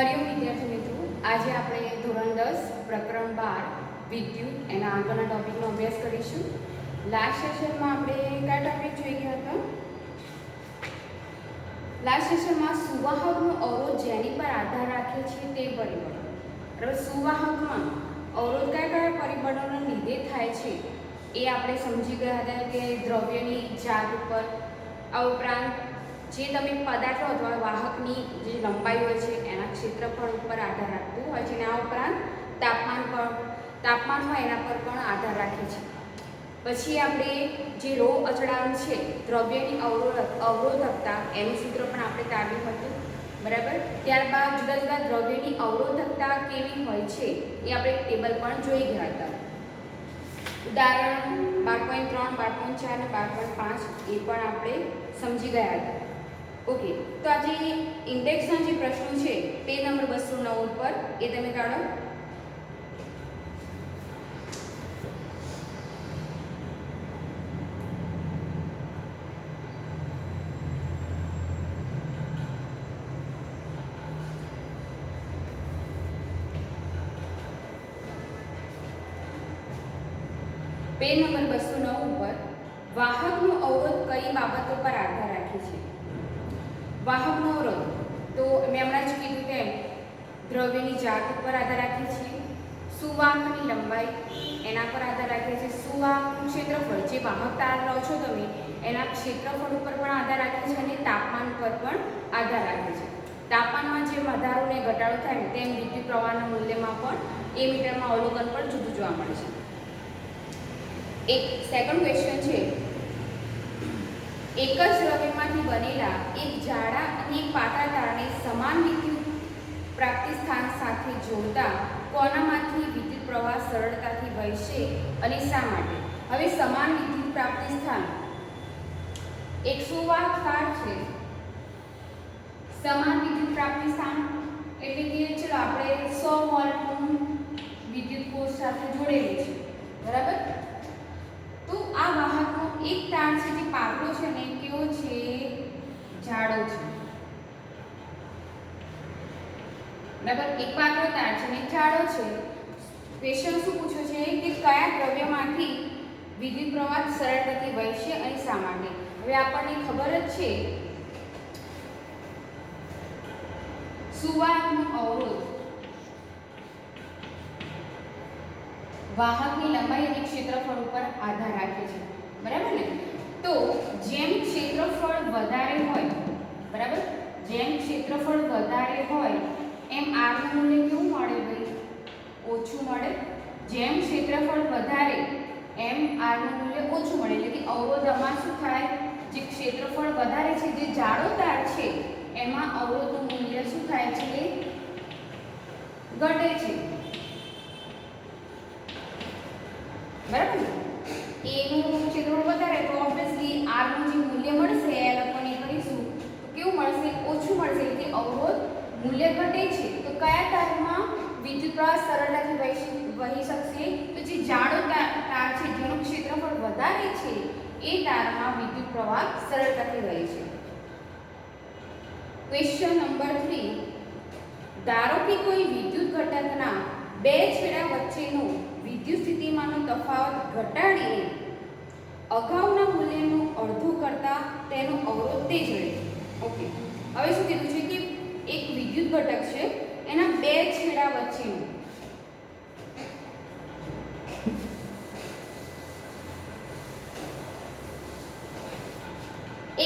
હરિઓમ વિદ્યાર્થી મિત્રો, આજે આપણે ધોરણ 10 પ્રકરણ 12 વિદ્યુત એના આગળના ટોપિકનો અભ્યાસ કરીશું. લાસ્ટ સેશનમાં આપણે કયા ટોપિક જોઈ ગયા હતા? લાસ્ટ સેશનમાં સુવાહકનો અવરોધ જેની પર આધાર રાખે છે તે પરિબળો. બરાબર, સુવાહકમાં અવરોધ કયા કયા પરિબળોના લીધે થાય છે એ આપણે સમજી ગયા હતા કે દ્રવ્યની જાત ઉપર, આ ઉપરાંત જે તમે પદાર્થો અથવા વાહકની જે લંબાઈ હોય છે એના ક્ષેત્રફળ ઉપર આધાર રાખતું હોય છે, અને આ ઉપરાંત તાપમાન હોય એના પર પણ આધાર રાખે છે. પછી આપણે જે રો અચળાંક છે દ્રવ્યની અવરોધકતા એનું સૂત્ર પણ આપણે તારવ્યું હતું. બરાબર, ત્યારબાદ જુદા જુદા દ્રવ્યની અવરોધકતા કેવી હોય છે એ આપણે ટેબલ પણ જોઈ ગયા હતા. ઉદાહરણ 12.3, 12.4 અને 12.5 એ પણ આપણે સમજી ગયા હતા. ઓકે, તો આજે ઇન્ડેક્સના જે પ્રશ્નો છે પેજ નંબર 209 ઉપર એ તમે કાઢો. પેજ નંબર 209 ઉપર વાહકનો અવરોધ કઈ બાબતો પર આધાર રાખે છે? વાહકનો અવરોધ તો મેં હમણાં જ કીધું તેમ દ્રવ્યની જાત ઉપર આધાર રાખે છે, સુવાહકની લંબાઈ એના પર આધાર રાખે છે, સુવાહકનું ક્ષેત્રફળ જે વાહક તાર લો છો તમે એના ક્ષેત્રફળ ઉપર પણ આધાર રાખે છે, અને તાપમાન પર પણ આધાર રાખે છે. તાપમાનમાં જે વધારો ને ઘટાડો થાય તેમ વિદ્યુત પ્રવાહના મૂલ્યમાં પણ એ મીટરમાં અવલોકન પણ જુદું જોવા મળે છે. એક સેકન્ડ ક્વેશ્ચન છે, એક જ દ્રવ્યમાંથી બનેલા એક જાડા અને એક પાતળા તારને સમાન વિદ્યુત પ્રાપ્તિ સ્થાન સાથે જોડતા કોનામાંથી વિદ્યુત પ્રવાહ સરળતાથી વહેશે અને શા માટે? હવે સમાન વિદ્યુત પ્રાપ્તિ સ્થાન, એક સુવાહક તાર છે, સમાન વિદ્યુત પ્રાપ્તિ સ્થાન એટલે કે ચલો આપણે 100 વોલ્ટનું વિદ્યુત કોષ સાથે જોડેલું છે. બરાબર, તો આ વાહકનો એક તાર છે જે પાતળો છે ને કેવો છે? જાડો છે. બરાબર, એક પાતળો તાર છે ને જાડો છે. ક્વેશ્ચન શું પૂછ્યો છે કે કયા દ્રવ્યમાંથી વિદ્યુત પ્રવાહ સરળતાથી વહેશે અને શા માટે? હવે આપણને ખબર જ છે સુવાહકનો અવરોધ વાહકની લંબાઈ અને ક્ષેત્રફળ ઉપર આધાર રાખે છે. બરાબર ને? તો જેમ ક્ષેત્રફળ વધારે હોય, બરાબર, જેમ ક્ષેત્રફળ વધારે હોય એમ r નું મૂલ્ય કેવું મળે ભાઈ? ઓછું મળે. જેમ ક્ષેત્રફળ વધારે એમ r નું મૂલ્ય ઓછું મળે, એટલે કે અવરોધમાં શું થાય? જે ક્ષેત્રફળ વધારે છે, જે જાડો તાર છે એમાં અવરોધનું મૂલ્ય શું થાય છે? ઘટે છે. બરાબર, એનું ક્ષેત્રફળ વધારે તો ઓબ્વિયસલી r નું જે મૂલ્ય મળશે એ લખવાની કરીશું તો કેવું મળશે? ઓછું મળશે, એટલે અવરોધ મૂલ્ય ઘટે છે. તો કયા તારમાં વિદ્યુત પ્રવાહ સરળતાથી વહી શકશે? તો જે જાડો તાર છે જેનું ક્ષેત્રફળ વધારે છે એ તારમાં વિદ્યુત પ્રવાહ સરળતાથી વહે છે. ક્વેશ્ચન નંબર 3, ધારો કે કોઈ વિદ્યુત ઘટકના બે છેડા વચ્ચેનો વિદ્યુત સ્થિતિમાનનો તફાવત ઘટાડીને અગાઉના મૂલ્યનું અડધું કરતા તેનો અવરોધ તે જ રહે. ઓકે, હવે શું કીધું છે કે એક વિદ્યુત ઘટક છે એના બે છેડા વચ્ચેનું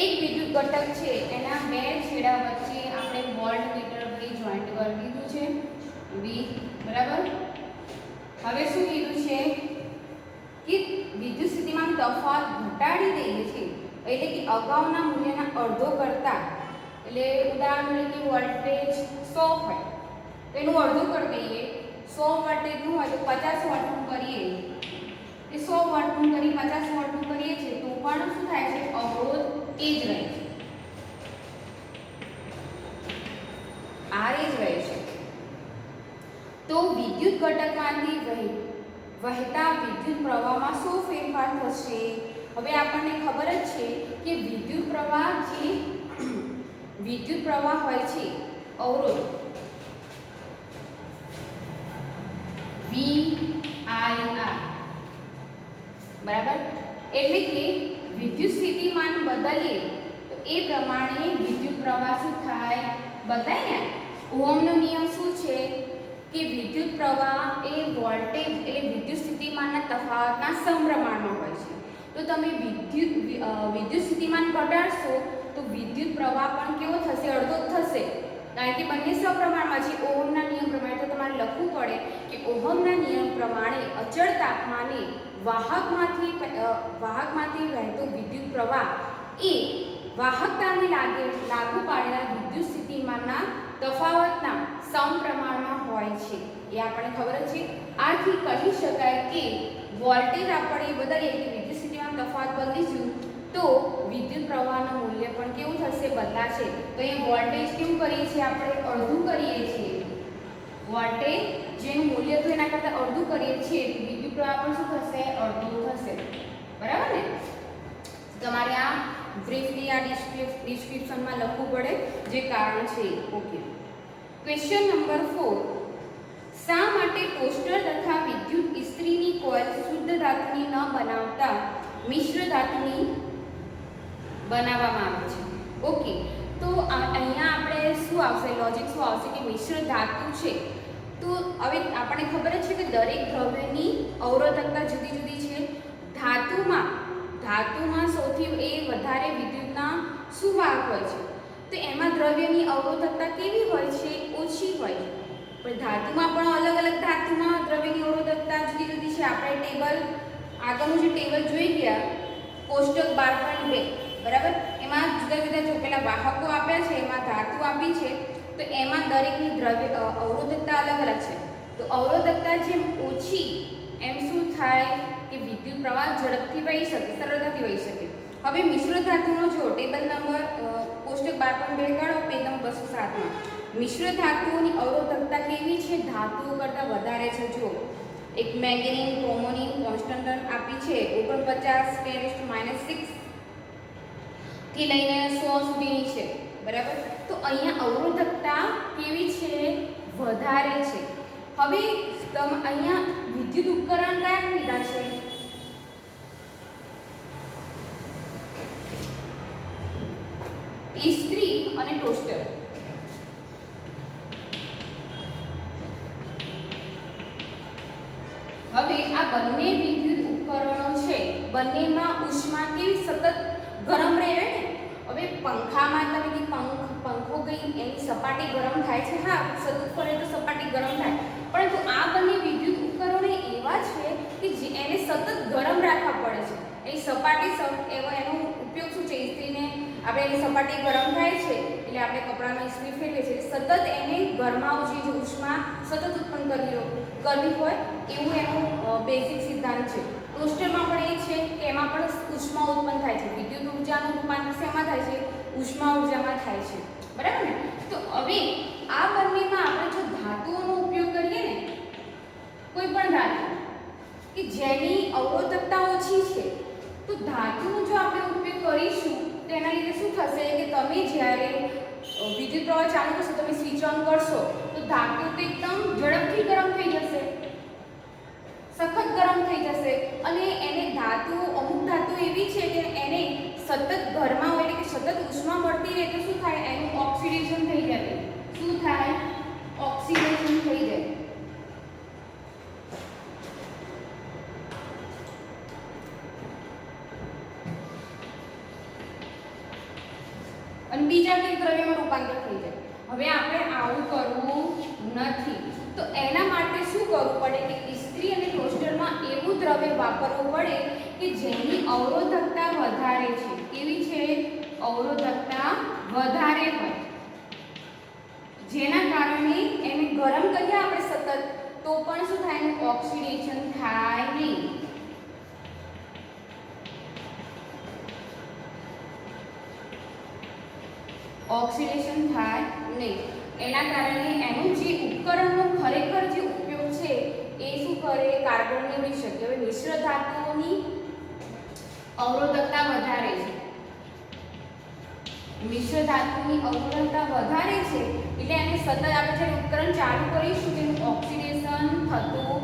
એક વિદ્યુત ઘટક છે એના બે છેડા વચ્ચે આપણે વોલ્ટમીટર V જોઈન્ટ કરી દીધું છે V. બરાબર, હવે શું કીધું છે કે વિદ્યુત સ્થિતિમાન તફાવત ઘટાડી દઈએ છીએ, એટલે કે અગાઉના મૂલ્યના અડધો કરતા, એટલે ઉદાહરણ તરીકે વોલ્ટેજ 100 હોય તો એનું અડધું કરી દઈએ. 100 વોલ્ટેજનું હોય તો 50 વોલ્ટનું કરીએ, એ 100 વોલ્ટનું કરી 50 વોલ્ટનું કરીએ છીએ તો પણ શું થાય છે? અવરોધ એ જ રહે છે, R એ જ રહે છે. તો વિદ્યુત ઘટકમાંથી વહેતા વિદ્યુત પ્રવાહમાં શું ફેરફાર થશે? હવે આપણને ખબર જ છે કે વિદ્યુત પ્રવાહ હોય છે અવરોધ VIR, બરાબર. એટલે કે વિદ્યુત સ્થિતિમાન બદલીએ તો એ પ્રમાણે વિદ્યુત પ્રવાહ શું થાય બદલાય ને. ઓહમનો નિયમ શું છે કે વિદ્યુત પ્રવાહ એ વોલ્ટેજ એટલે વિદ્યુત સ્થિતિમાનના તફાવતના સમપ્રમાણમાં હોય છે. તો તમે વિદ્યુત સ્થિતિમાન ઘટાડશો તો વિદ્યુત પ્રવાહ પણ કેવો થશે, અડધો થશે, કારણ કે બંને સપ્રમાણમાં છે. ઓહમના નિયમ પ્રમાણે તો તમારે લખવું પડે કે ઓહમના નિયમ પ્રમાણે અચળ તાપમાને વાહકમાંથી વહેતો વિદ્યુત પ્રવાહ એ વાહકતાને લાગુ પાડેલા વિદ્યુત સ્થિતિમાનના તફાવતના સમપ્રમાણમાં હોય છે. એ આપણને ખબર છે. આથી કહી શકાય કે વોલ્ટેજ આપણે બદલીએ કે વિદ્યુત સ્થિતિમાન તફાવત બદલીશું તો વિદ્યુત પ્રવાહનું મૂલ્ય પણ કેવું થશે, બદલાશે. તો અહીંયા વોલ્ટેજ કેવું કરીએ છીએ આપણે, અડધું કરીએ છીએ. વોલ્ટેજ જેનું મૂલ્ય તો એના કરતાં અડધું કરીએ છીએ, વિદ્યુત પ્રવાહ પણ શું થશે, અડધું થશે. બરાબર ને. તમારે આ બ્રીફલી આ ડિસ્ક્રિપ્શનમાં લખવું પડે જે કારણ છે. ઓકે. Question number 4. શા માટે ટોસ્ટર તથા વિદ્યુત ઇસ્ત્રીની કોઇલ શુદ્ધ ધાતુની ન બનાવતા મિશ્ર ધાતુની બનાવવામાં આવે છે? ઓકે. તો અહીંયા આપણે શું આવશે, લોજિક શું આવશે કે મિશ્ર ધાતુ છે. તો હવે આપણને ખબર જ છે કે દરેક દ્રવ્યની અવરોધકતા જુદી જુદી છે. ધાતુમાં સૌથી વધારે વિદ્યુતના શું વાહક હોય છે, તો એમાં દ્રવ્યની અવરોધકતા કેવી હોય છે, ઓછી હોય છે. પણ ધાતુમાં પણ અલગ અલગ ધાતુમાં દ્રવ્યની અવરોધકતા જુદી જુદી છે. આપણે ટેબલ આગળનું જે ટેબલ જોઈ ગયા કોષ્ટક 12.2, બરાબર, એમાં જુદા જુદા જો પેલા વાહકો આપ્યા છે, એમાં ધાતુ આપી છે, તો એમાં દરેકની અવરોધકતા અલગ અલગ છે. તો અવરોધકતા જેમ ઓછી એમ શું થાય કે વિદ્યુત પ્રવાહ ઝડપથી વહી શકે, સરળતાથી વહી શકે. હવે મિશ્ર ધાતુનો જો ટેબલ નંબર કોષ્ટક 12.2 કાઢો, પેજ નંબર 207 મિશ્ર ધાતુઓની અવરોધકતા કેવી છે, ધાતુઓ કરતાં વધારે છે. જો એક મેંગેનીઝ, ક્રોમોનિન કોન્સ્ટન્ટ આપી છે 49 10 6 થી લઈને 100 સુધીની છે, બરાબર. તો અહીંયા અવરોધકતા કેવી છે, વધારે છે. હવે અહીંયા વિદ્યુત ઉપકરણ કયા લીધા છે, ઇસ્ત્રી અને ટોસ્ટર. હવે આ બંને વિદ્યુત ઉપકરણો છે, બંનેમાં ઉષ્મા કેવી સતત ગરમ રહે ને. હવે પંખામાં તમે પંખો ગઈ એની સપાટી ગરમ થાય છે, હા સતત ફરે તો સપાટી ગરમ થાય, પરંતુ આ બંને વિદ્યુત ઉપકરણો એવા છે કે જે એને સતત ગરમ રાખવા પડે છે. એની સપાટી એનો ઉપયોગ શું છે, ઇસ્ત્રીને આપણે એની સપાટી ગરમ થાય છે એટલે આપણે કપડામાં ઇસ્ત્રી ફેરવીએ છીએ, સતત એને ગરમાવ જે ઉષ્મા સતત ઉત્પન્ન કરવી હોય એવું એનું બેઝિક સિદ્ધાંત છે. ટોસ્ટરમાં પણ એ છે કે એમાં પણ ઉષ્મા ઉત્પન્ન થાય છે. વિદ્યુત ઉર્જાનું રૂપાંતર શેમાં થાય છે, ઉષ્મા ઉર્જામાં થાય છે, બરાબર ને. તો હવે આ બંનેમાં આપણે જો ધાતુઓનો ઉપયોગ કરીએ ને, કોઈ પણ ધાતુ કે જેની અવરોધકતા ઓછી છે, તો ધાતુનો જો આપણે ઉપયોગ કરીશું તો એના લીધે શું થશે કે તમે જ્યારે વિદ્યુત પ્રવાહ ચાલુ કરશો, તમે સ્વિચ ઓન કરશો તો ધાતુ તો એકદમ ઝડપથી ગરમ થઈ જશે, સખત ગરમ થઈ જશે. અને એને અમુક ધાતુ એવી છે કે એને સતત ગરમાવ એટલે કે સતત ઉષ્મા મળતી રહે તો શું થાય, એનું ઓક્સિડેશન થઈ જાય. શું થાય, ઓક્સિડેશન થઈ જાય. અને બીજા કોઈ દ્રવ્યમાં રૂપાંતર થઈ જાય. હવે આપણે આવું કરવું નથી. તો એના માટે શું કરવું પડે કે ઇસ્ત્રી અને ટોસ્ટરમાં એવું દ્રવ્ય વાપરવું પડે કે જેની અવરોધકતા વધારે છે. કેવી છે, અવરોધકતા વધારે હોય, જેના કારણે એને ગરમ કરીએ આપણે સતત તો પણ શું થાય, એનું ઓક્સિડેશન થાય નહીં. ઓક્સિડેશન થાય નહીં. એના કારણે એનું જે ઉપકરણનો ખરેખર જે ઉપયોગ છે એ શું કરે, કાર્બન નીવડી શકે. હવે મિશ્ર ધાતુઓની અવરોધકતા વધારે છે, મિશ્ર ધાતુની અવરોધકતા વધારે છે એટલે એને સતત આપણે જ્યારે ઉપકરણ ચાલુ કરીશું તેનું ઓક્સિડેશન થતું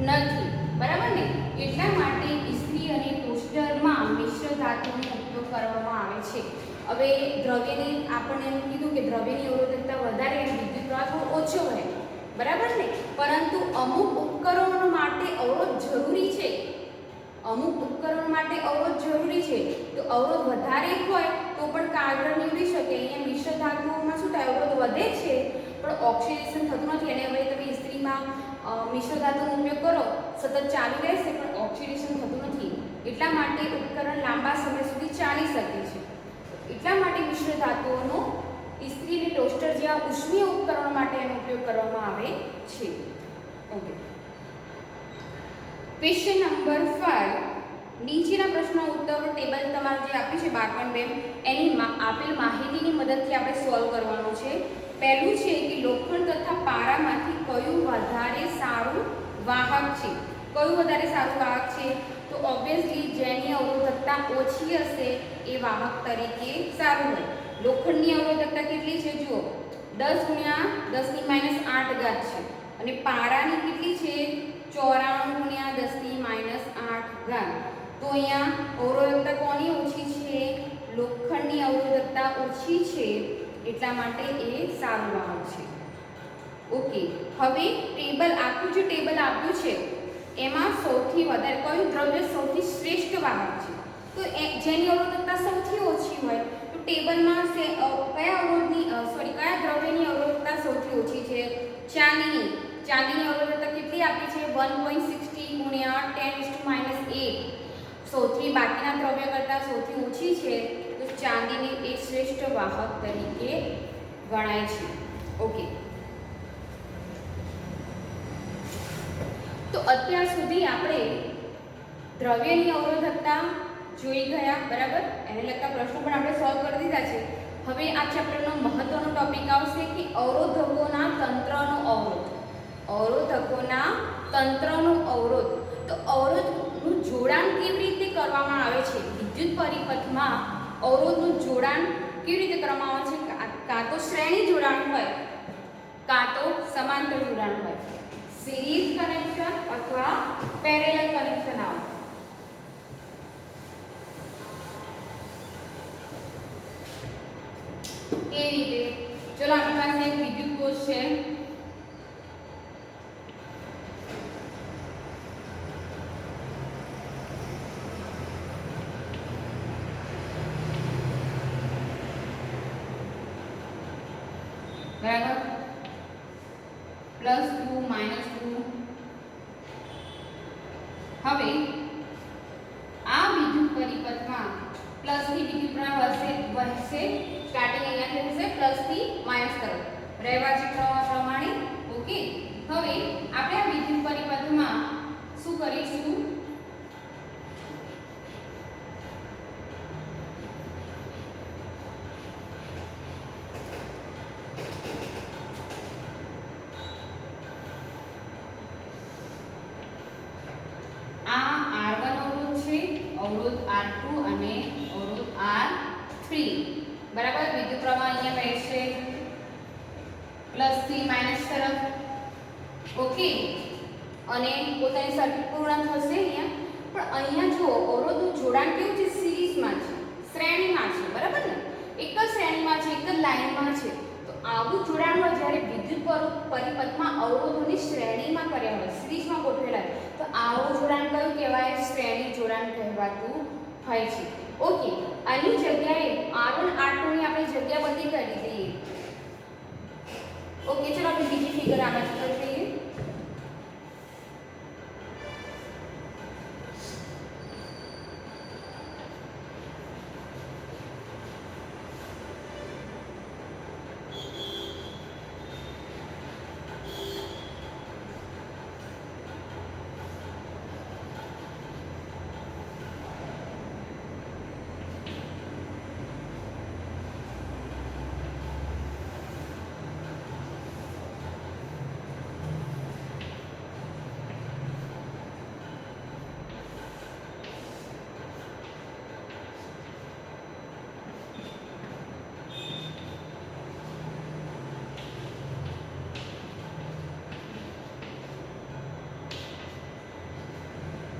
નથી, બરાબર ને? એટલા માટે ઇસ્ત્રી અને ટોસ્ટરમાં મિશ્ર ધાતુનો ઉપયોગ કરવામાં આવે છે. હવે દ્રવ્યની આપણને એમ કીધું કે દ્રવ્યની અવરોધકતા વધારે અને વિદ્યુત પ્રવાહ થોડો ઓછો હોય, બરાબર ને? પરંતુ અમુક ઉપકરણો માટે અવરોધ જરૂરી છે. અમુક ઉપકરણો માટે અવરોધ જરૂરી છે. તો અવરોધ વધારે હોય તો પણ કાર્બન નીવડી શકે. અહીંયા મિશ્ર ધાતુઓમાં શું થાય, અવરોધ વધે છે પણ ઓક્સિડેશન થતું નથી. અને હવે તમે ઇસ્ત્રીમાં મિશ્ર ધાતુનો ઉપયોગ કરો, સતત ચાલુ રહેશે પણ ઓક્સિડેશન થતું નથી. એટલા માટે ઉપકરણ લાંબા સમય સુધી ચાલી શકે છે. એટલા માટે મિશ્ર ધાતુઓનો ઇસ્ત્રી અને ટોસ્ટર જેવા ઉષ્મીય ઉપકરણો માટે એનો ઉપયોગ કરવામાં આવે છે. Okay, question number 5. નીચેના પ્રશ્નો ઉત્તર ટેબલ તમારે જે આપ્યું છે 12.2 એની આપેલ માહિતીની મદદથી આપણે સોલ્વ કરવાનું છે. પહેલું છે કે લોખંડ તથા પારામાંથી કયું વધારે સારું વાહક છે? કયું વધારે સારું વાહક છે? તો ઓબ્વિયસલી જેની અવરોધકતા ઓછી હશે એ વાહક તરીકે સારું હોય. લોખંડની અવરોધકતા કેટલી છે? જુઓ, 10 × 10⁻8 છે. અને પારાની કેટલી છે? 94 × 10⁻8. તો અહીંયા અવરોધકતા કોની ઓછી છે? લોખંડની અવરોધકતા ઓછી છે, એટલા માટે એ સારું વાહક છે. ઓકે, હવે ટેબલ આખું જે ટેબલ આપ્યું છે એમાં સૌથી વધારે કયું દ્રવ્ય સૌથી શ્રેષ્ઠ વાહક છે? તો જેની અવરોધકતા સૌથી ઓછી હોય તો ટેબલમાં કયા દ્રવ્યની અવરોધકતા સૌથી ઓછી છે? ચાંદીની અવરોધકતા કેટલી આપી છે? 1.60 × 10⁻8. સૌથી બાકીના દ્રવ્ય કરતાં સૌથી ઓછી છે, તો ચાંદીની એક શ્રેષ્ઠ વાહક તરીકે ગણાય છે. ઓકે, તો અત્યાર સુધી આપણે દ્રવ્યની અવરોધકતા જોઈ ગયા, બરાબર? એને લગતા પ્રશ્નો પણ આપણે સોલ્વ કરી દીધા છે. હવે આ ચેપ્ટરનો મહત્વનો ટોપિક આવશે કે અવરોધકોના તંત્રનો અવરોધ. અવરોધકોના તંત્રનો અવરોધ. તો અવરોધનું જોડાણ કેવી રીતે કરવામાં આવે છે? વિદ્યુત પરિપથમાં અવરોધનું જોડાણ કેવી રીતે કરવામાં આવે છે? કાં તો શ્રેણી જોડાણ હોય, કાં તો સમાંતર જોડાણ હોય. સિરીઝ કનેક્શન અથવા પેરેલલ કનેક્શન આવે. એ રીતે ચલો આપણી પાસે એક વિદ્યુત કોષ છે. બરાબર, +2 -2. હવે આ વિદ્યુત પરિપથમાં પ્લસથી વિદ્યુત પ્રવાહ વહેશે. સ્ટાર્ટિંગ અહીંયાથી થશે પ્લસથી માઇનસ તરફ રહેવા છે પ્રમાણે. ઓકે, હવે આપણે આ વિદ્યુત પરિપથમાં શું કરીશું? અવરોધ R2 અને અવરોધ R3, બરાબર? વિદ્યુત પ્રવાહ અહીંયા વહેશે પ્લસથી માઇનસ તરફ. ઓકે, અને પોતાની સર્કિટ પૂર્ણ થશે અહીંયા. પણ અહીંયા જો અવરોધનું જોડાણ કેવું છે? સિરીઝમાં છે, શ્રેણીમાં છે, બરાબર ને? એક જ શ્રેણીમાં છે, એક જ લાઈનમાં છે. તો આવું જોડાણ હોય જ્યારે વિદ્યુત પરિપથમાં અવરોધોની શ્રેણીમાં કર્યા હોય, સિરીઝમાં ગોઠવેલા હોય, તો આવું જોડાણ કયું કહેવાય? શ્રેણી જોડાણ કહેવાતું હોય છે. ઓકે, આની જગ્યાએ R1 R2 ની આપણે જગ્યા બદલી કરી દઈએ. ઓકે, ચલો આપણે બીજી ફિગર આમાં કરી દઈએ.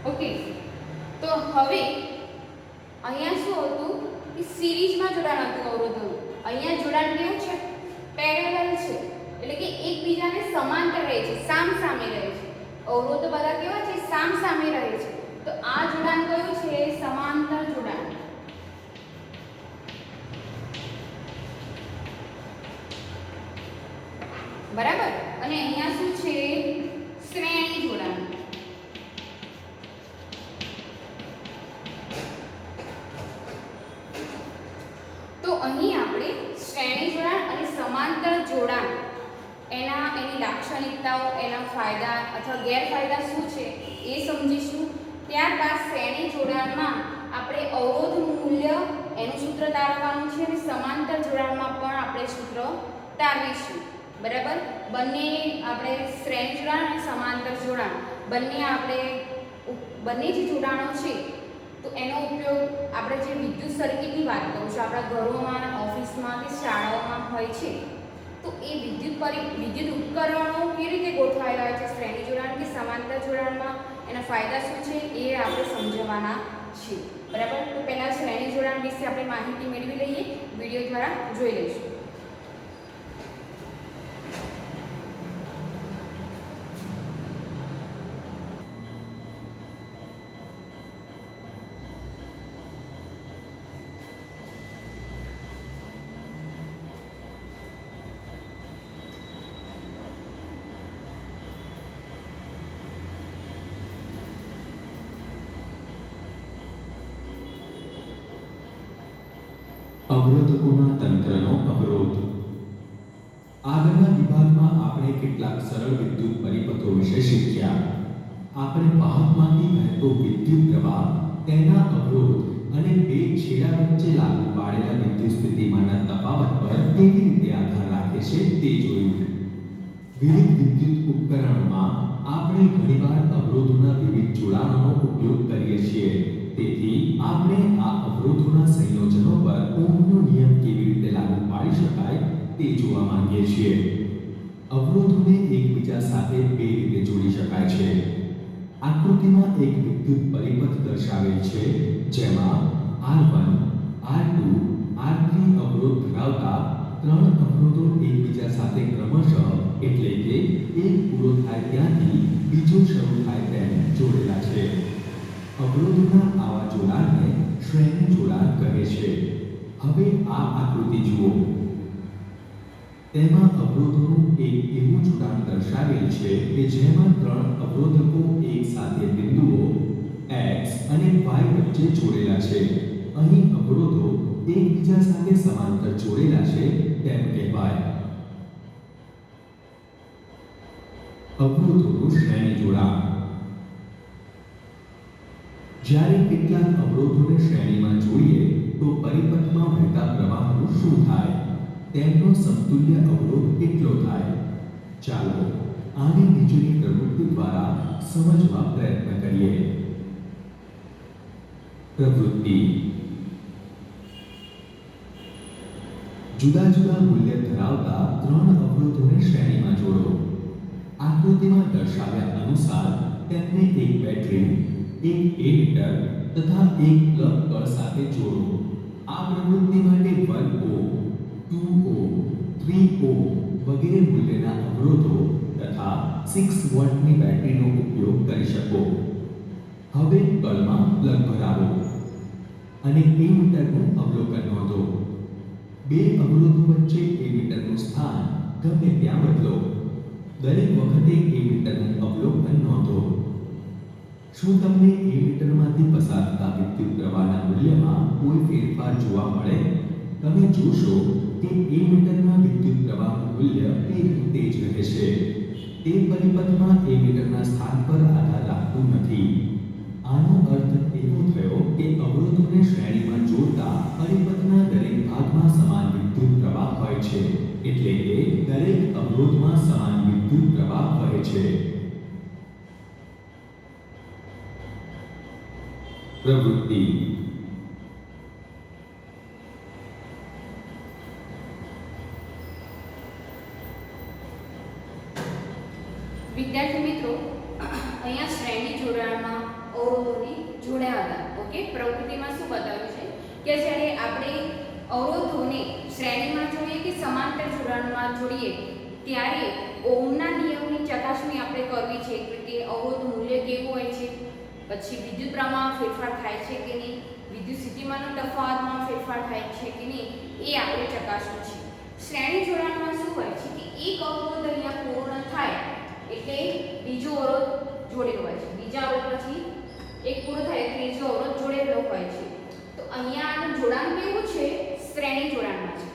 ઓકે, તો હવે અહીંયા શું હતું કે સિરીઝમાં જોડાણ હતું અવરોધોનું. અહીંયા જોડાણ કેવું છે? પેરેલલ છે, એટલે કે એકબીજાને સમાંતર રહે છે, સામ સામે રહે છે. અવરોધો બધા કેવા છે? સામ સામે રહે છે. તો આ જોડાણ કયું છે? સમાંતર જોડાણ. બરાબર. અને અહીંયા શું છે? શ્રેણી જોડાણ. તો અહીં આપણે શ્રેણી જોડાણ અને સમાંતર જોડાણ એની લાક્ષણિકતાઓ, એના ફાયદા અથવા ગેરફાયદા શું છે એ સમજીશું. ત્યારબાદ શ્રેણી જોડાણમાં આપણે અવરોધનું મૂલ્ય એનું સૂત્ર તારવવાનું છે અને સમાંતર જોડાણમાં પણ આપણે સૂત્ર તારવીશું. બરાબર. બંને આપણે શ્રેણી જોડાણ અને સમાંતર જોડાણ બંને જે જોડાણો છે તો એનો ઉપયોગ આપણે જે વિદ્યુત સર્કિટની વાત કરું છું, આપણા ઘરોમાં, ઓફિસમાં કે શાળાઓમાં હોય છે, તો એ વિદ્યુત ઉપકરણો કેવી રીતે ગોઠવાયેલા હોય છે, શ્રેણી જોડાણ કે સમાંતર જોડાણમાં, એના ફાયદા શું છે એ આપણે સમજવાના છીએ. બરાબર. તો પહેલાં શ્રેણી જોડાણ વિશે આપણે માહિતી મેળવી લઈએ, વિડીયો દ્વારા જોઈ લઈશું. અવરોધકોના તંત્રનો અવરોધ. આગળના વિભાગમાં આપણે કેટલાક સરળ વિદ્યુત પરિપથો વિશે શીખ્યા. આપણે વાહકમાંથી વહેતો વિદ્યુત પ્રવાહ, તેના અવરોધ અને બે છેડા વચ્ચે લાગુ પાડેલા વિદ્યુત સ્થિતિમાનના તફાવત પર કેવી રીતે આધાર રાખે છે તે જોયું. વિવિધ વિદ્યુત ઉપકરણોમાં આપણે ઘણીવાર અવરોધોના વિવિધ જોડાણોનો ઉપયોગ કરીએ છીએ. તેથી આપણે આ અવરોધોના સંયોજનો પર ઓહમનો નિયમ કેવી રીતે લાગુ પાડી શકાય તે જોવા માંગીએ છીએ. અવરોધોને એકબીજા સાથે બે રીતે જોડી શકાય છે. આકૃતિમાં એક વિદ્યુત પરિપથ દર્શાવેલ છે, જેમાં R1, R2, R3 અવરોધ ધરાવતા ત્રણ અવરોધો એકબીજા સાથે ક્રમશઃ, એટલે કે એક પૂરો થાય ત્યાંથી બીજો શરૂ થાય તેમ જોડેલા છે. અવરોધોના આવા જોડાણને શ્રેણી જોડાણ કહે છે. હવે આ આકૃતિ જુઓ. તેમાં અવરોધોનું એક એવું જોડાણ દર્શાવેલ છે કે જેમાં ત્રણ અવરોધકો એક સાથે બિંદુઓ x અને y વચ્ચે જોડેલા છે. અહીં અવરોધો એકબીજા સાથે સમાંતર જોડેલા છે તેમ કહેવાય. અવરોધોનું શ્રેણી જોડાણ. જ્યારે કેટલાક અવરોધોને શ્રેણીમાં જોડીએ તો પરિપથમાં વહેતા પ્રવાહનું શું થાય, તેમનો સમતુલ્ય અવરોધ કેટલો થાય? ચાલો આને નીચેની પ્રવૃત્તિ દ્વારા સમજવા પ્રયત્ન કરીએ. પ્રવૃત્તિ. જુદા જુદા મૂલ્ય ધરાવતા ત્રણ અવરોધોને શ્રેણીમાં જોડો. આકૃતિમાં દર્શાવ્યા અનુસાર તેમને એક બેટરી, એક એમીટર તથા એક પ્લગ કળ સાથે જોડો. આ પ્રવૃત્તિ માટે 1 ઓહ્મ, 2 ઓહ્મ, 3 ઓહ્મ વગેરે મૂલ્યના અવરોધો તથા 6 વોલ્ટની બેટરીનો ઉપયોગ કરી શકો. હવે કળમાં પ્લગ ભરાવો અને એમીટરનું અવલોકન નોંધો. બે અવરોધો વચ્ચે એમીટરનું સ્થાન ગમે ત્યાં બદલો. દરેક વખતે એમીટરનું અવલોકન નોંધો. શું તમને એમીટરમાંથી પસાર થતા વિદ્યુત પ્રવાહના મૂલ્યમાં કોઈ ફેરફાર જોવા મળે? તમે જોશો કે એમીટરમાં વિદ્યુત પ્રવાહનું મૂલ્ય તે રીતે જ રહે છે. તે પરિપથમાં એમીટરના સ્થાન પર આધાર રાખતું નથી. આનો અર્થ એવો થયો કે અવરોધોને શ્રેણીમાં જોડતા પરિપથના દરેક ભાગમાં સમાન વિદ્યુત પ્રવાહ હોય છે, એટલે કે દરેક અવરોધમાં સમાન વિદ્યુત પ્રવાહ વહે છે. પ્રવૃત્તિ. વિદ્યાર્થી મિત્રો, અહીંયા શ્રેણી જોડાણમાં અવરોધોને જોડ્યા હતા. ઓકે, પ્રવૃત્તિમાં શું બતાવ્યું છે કે જ્યારે આપણે અવરોધોને શ્રેણીમાં જોડીએ કે સમાંતર જોડાણમાં જોડીએ ત્યારે ઓહમના નિયમની ચકાસણી આપણે કરવી છે કે અવરોધનું મૂલ્ય કેવું હોય છે, પછી વિદ્યુત પ્રવાહમાં ફેરફાર થાય છે કે નહીં, વિદ્યુત સ્થિતિમાનનો તફાવતમાં ફેરફાર થાય છે કે નહીં, એ આપણે ચકાસવું છે. શ્રેણી જોડાણમાં શું હોય છે કે એક અવરોધ અહીંયા પૂર્ણ થાય એટલે બીજો અવરોધ જોડેલો હોય છે, બીજા અવરોધ પછી એક પૂરો થાય એટલે ત્રીજો અવરોધ જોડેલો હોય છે. તો અહીંયા આનું જોડાણ કેવું છે? શ્રેણી જોડાણમાં છે.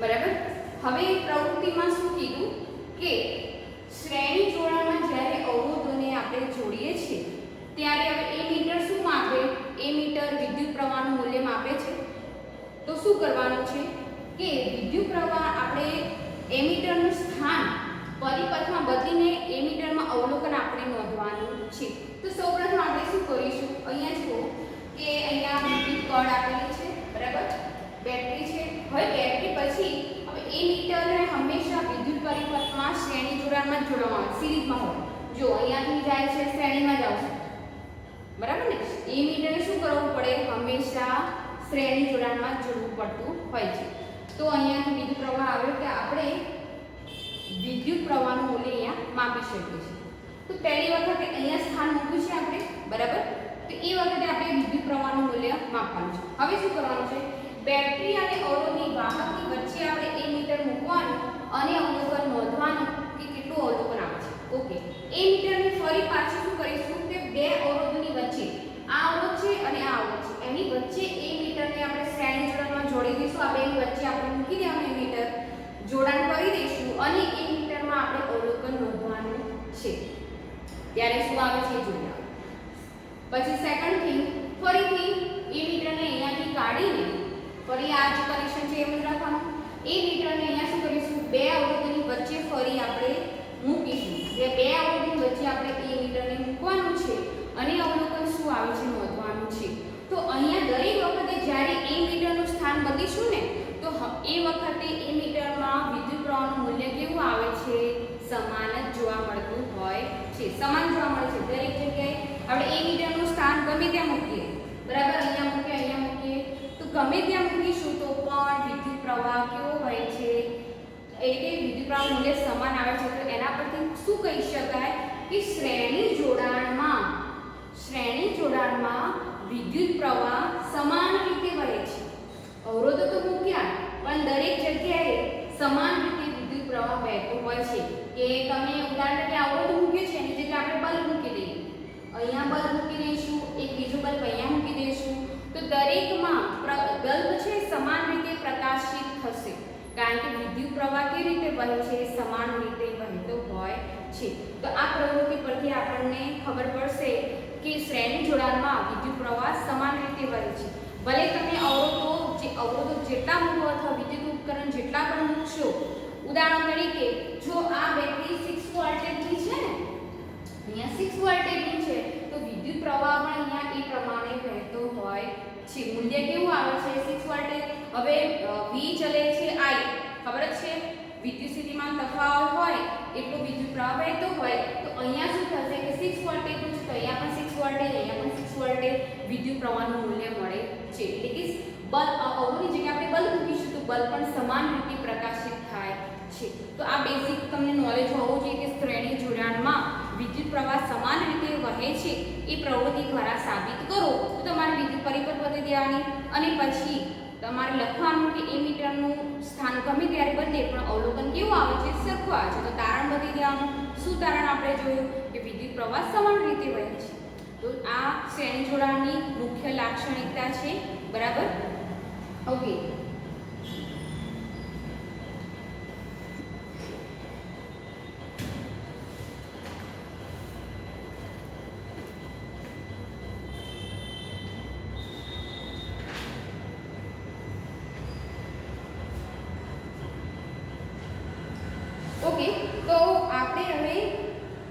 બરાબર. હવે પ્રવૃત્તિમાં શું કીધું કે શ્રેણી જોડાણમાં જ્યારે અવરોધોને આપણે જોડીએ છીએ ત્યારે હવે એ મીટર શું માપે? એ મીટર વિદ્યુત પ્રવાહનું મૂલ્ય માપે છે. તો શું કરવાનું છે કે વિદ્યુત પ્રવાહ આપણે એમીટરનું સ્થાન પરિપથમાં બદલીને એમીટરમાં અવલોકન આપણે નોંધવાનું છે. તો સૌપ્રથમ આપણે શું કરીશું? અહીંયા જુઓ કે અહીંયા વિદ્યુત કળ આપેલી છે, બરાબર, બેટરી છે. હવે બેટરી પછી હવે એમીટરને હંમેશા વિદ્યુત પરિપથમાં શ્રેણી જોડાણમાં જ જોડવામાં આવે, સિરીઝમાં હોય. જો અહીંયાથી જાય છે શ્રેણીમાં જ આવશે, બરાબર ને? એમીટરને શું કરવું પડે? હંમેશા શ્રેણી જોડાણમાં જોડવું પડતું હોય છે. તો અહીંયાથી વિદ્યુત પ્રવાહ આવ્યો કે આપણે વિદ્યુત પ્રવાહનું મૂલ્ય અહીંયા માપી શકીએ છીએ. તો પહેલી વખતે અહીંયા સ્થાન મૂક્યું છે આપણે, બરાબર. તો એ વખતે આપણે વિદ્યુત પ્રવાહનું મૂલ્ય માપવાનું છે. હવે શું કરવાનું છે? બેટરી અને અવરોધની વાહકની વચ્ચે આપણે એ મીટર મૂકવાનું અને અવલોકન નોંધવાનું કે કેટલું અવલોકન આવે છે. ઓકે, એ મીટરને ફરી પાછું શું કરીશું કે બે અવરોધોની વચ્ચે આ અવરોધ છે અને આ અવરોધ છે, એની વચ્ચે એ મીટરને આપણે શ્રેણી જોડાણમાં જોડી દઈશું. આ બેની વચ્ચે આપણે મૂકી દેવાનું એ મીટર, જોડાણ કરી દઈશું અને એ મીટરમાં આપણે અવલોકન નોંધવાનું છે. ત્યારે શું આવે છે જોઈએ. પછી સેકન્ડ થિંગ, ફરીથી એ મીટરને અહીંયાથી કાઢીને ફરી આ જે કનેક્શન છે એમ જ રાખવાનું. એ મીટરને અહીંયા શું કરીશું? બે અવરોધોની વચ્ચે ફરી આપણે મૂકીશું. જે બે અવરોધોની વચ્ચે આપણે એ મીટરને મૂકવાનું છે અને અવલોકન શું આવે છે નોંધવાનું છે. તો અહીંયા દરેક વખતે જ્યારે એ મીટરનું સ્થાન બદલીશું ને તો એ વખતે એ મીટરમાં વિદ્યુત પ્રવાહનું મૂલ્ય કેવું આવે છે? સમાન જ જોવા મળતું હોય છે. સમાન જોવા મળે છે દરેક જગ્યાએ. આપણે એ મીટરનું સ્થાન ગમે ત્યાં મૂકીએ, બરાબર, અહીંયા મૂકીએ, તો ગમે ત્યાં મૂકીશું તો પણ વિદ્યુત પ્રવાહ કેવો હોય છે? એટલે કે વિદ્યુત પ્રવાહ મૂલ્ય સમાન આવે છે. તો એના પરથી શું કહી શકાય કે શ્રેણી જોડાણમાં વિદ્યુત પ્રવાહ સમાન રીતે વહે છે. અવરોધો તો મૂક્યા પણ દરેક જગ્યાએ સમાન રીતે વિદ્યુત પ્રવાહ વહેતો હોય છે. કે તમે ઉદાહરણ તરીકે અવરોધ મૂક્યો છે એની જગ્યાએ આપણે બલ્બ મૂકી દઈએ, અહીંયા બલ્બ મૂકી દઈશું, એક બીજો બલ્બ અહીંયા મૂકી દઈશું, તો દરેકમાં બલ્બ છે સમાન રીતે પ્રકાશિત થશે. કારણ કે વિદ્યુત પ્રવાહ કેવી રીતે વહે છે? સમાન રીતે વહેતો હોય છે. તો આ પ્રવૃત્તિ પરથી આપણને ખબર પડશે કે શ્રેણી જોડાણમાં વિદ્યુત પ્રવાહ સમાન રીતે વહે છે. ભલે તમે અવરોધો જેટલા મૂકો અથવા વિદ્યુત ઉપકરણ જેટલા પણ મૂકશો, ઉદાહરણ તરીકે જો આ બેટરી 6 વોલ્ટેજની છે ને, અહીંયા 6 વોલ્ટેજની છે, તો વિદ્યુત પ્રવાહ પણ અહીંયા એ પ્રમાણે વહેતો હોય છે. મૂલ્ય કેવું આવે છે? 6 વોલ્ટેજ. હવે V ચલે છે I, ખબર જ છે, વિદ્યુત સ્થિતિમાન તફાવત હોય એટલો વિદ્યુત પ્રવાહ વહેતો હોય. તો અહીંયા શું થશે કે 6 વોલ્ટેજનું છે તો અહીંયા પણ 6 વોલ્ટેજ, અહીંયા પણ 6 વોલ્ટેજ વિદ્યુત પ્રવાહનું મૂલ્ય મળે છે. એટલે કે અવરોધની જગ્યાએ આપણે બલ્બ મૂકીશું તો બલ્બ પણ સમાન રીતે પ્રકાશિત થાય છે. તો આ બેઝિક તમને નોલેજ હોવું જોઈએ કે શ્રેણી જોડાણમાં વિદ્યુત પ્રવાહ સમાન રીતે વહે છે. એ પ્રવૃત્તિ દ્વારા સાબિત કરો તો તમારે વિદ્યુત પરિપથ બદલી દેવાની અને પછી તમારે લખવાનું કે એ મીટરનું સ્થાન ગમે ત્યારે બદલે પણ અવલોકન કેવું આવે છે? સરખું આવે છે. તો તારણ બદલી દેવાનું. શું તારણ આપણે જોયું કે વિદ્યુત પ્રવાહ સમાન રીતે વહે છે. તો આ શ્રેણી જોડાણની મુખ્ય લાક્ષણિકતા છે, બરાબર. ઓકે, ઓકે, તો આપણે હવે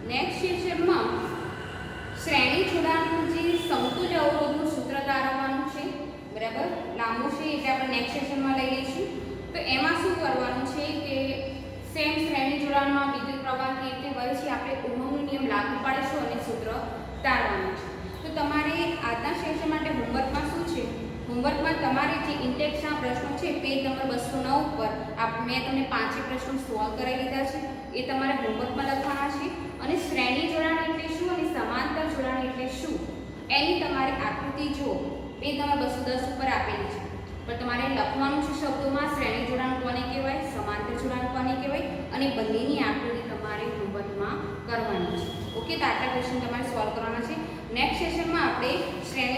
નેક્સ્ટ સેશનમાં શ્રેણી જોડાણનું જે સમતુલ્ય અવરોધનું આપણે ઓહમનો નિયમ લાગુ પાડીશું અને સૂત્ર તારવાનું છે. તો તમારે આજના સેશન માટે હોમવર્કમાં શું છે? હોમવર્કમાં તમારે જે ઇન્ટેક્સના પ્રશ્નો છે પેજ નંબર 209 ઉપર મેં તમને 5 પ્રશ્નો સોલ્વ કરાવી લીધા છે. એ તમારે હોમવર્કમાં લખવાના છે અને શ્રેણી જોડાણ એટલે શું અને સમાંતર જોડાણ એટલે શું એની તમારી આકૃતિ જો પેજ નંબર 210 ઉપર આપેલી છે. પણ તમારે લખવાનું છે શબ્દોમાં શ્રેણી જોડાણ કોને કહેવાય, સમાંતર જોડાણ કોને કહેવાય અને બંનેની આકૃતિ તમારે હોમવર્કમાં કરવાની છે. ઓકે, તો આટલા ક્વેશ્ચન તમારે સોલ્વ કરવાના છે. નેક્સ્ટ સેશનમાં આપણે શ્રેણી